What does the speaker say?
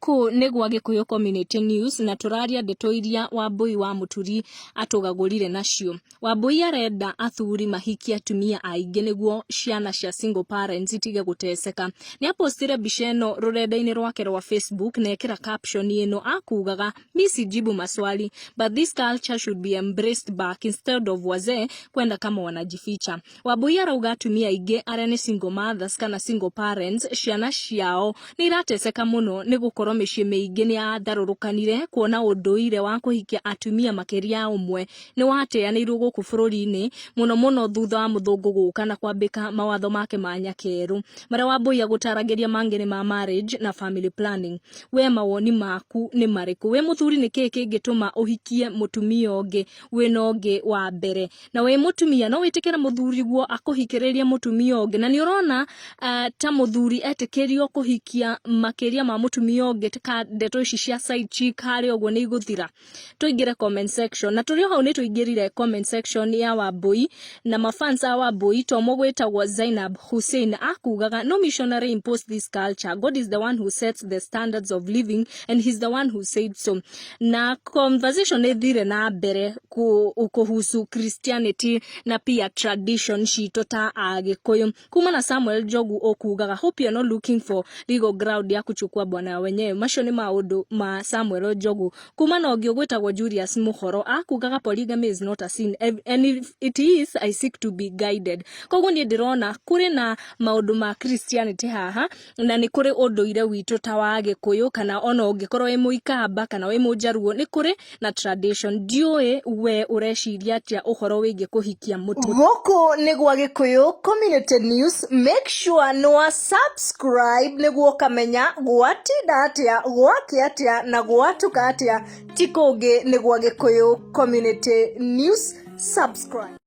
Guku ni gwa Gikuyu Community News na turaria ndeto iria Wambui wa Muturi atugagurire nacio. Wambui arenda athuri mahiki atumia aingi niguo ciana cia single parents itige guteseka. Ni apostire mbica ino rurenda-ini rwake rwa Facebook na ekira caption ino akugaga misi jibu maswali, but this culture should be embraced back instead of wazee kwenda kama wanajificha. Wambui arauga atumia aingi aria ni single mothers kana single parents ciana ciao ni irateseka muno ni gukorwo micii miingi ni atharurukanire kuona unduire wa kuhikia atumia makiria umwe ni wateanirwo guku bururi-ini muno thutha wa muthungu guka na kwambika mawatho make ma nyakeru maria Wambui agutaragiria mangini ma marriage na family planning. We mawoni maku ni mariku? We muthuri ni kiki kingituma uhikie mutumia ungi wina ungi wa mbere? Na we mutumia no witikira muthuri guo akuhikiriria mutumia ungi? Na ni urona ta muthuri etikirio kuhikia makiria ma mutumia ungi tika ndeto ici cia side chick hari ogwo ni iguthira? Tuingire comment section na turi ho ni tuingirire comment section ya Wambui na mafans a Wambui to mogwetagwo Zainab Hussein akugaga no missionary impose this culture. God is the one who sets the standards of living and he's the one who said so. Na conversation ethire na mbere kuhusu Christianity na pia tradition cito ta Agikuyu. Kuma na Samuel Jogu okugaga hope you're not looking for legal ground ya kuchukua bwana wenyewe. Macio ni maundu ma Samuel Jogu. Kuma na ogio gwetagwo Julius Muhoro akugaga polygamy is not a sin and if it is, I seek to be guided. Koguo ni ndirona kuri na maundu ma Christianity haha na ni kuri unduire witu ta wa Agikuyu kana ona ungikorwo wi muikamba kana wi mujaruo ni kuri na tradition. Ndiui we ureciria atia uhoro wingi kuhikia mutu. Guku ni gwa Gikuyu Community News. Make sure no subscribe niguo kamenya gwatinda atia gwake atia na gwatuka atia tikungi ni gwa Gikuyu Community News. Subscribe.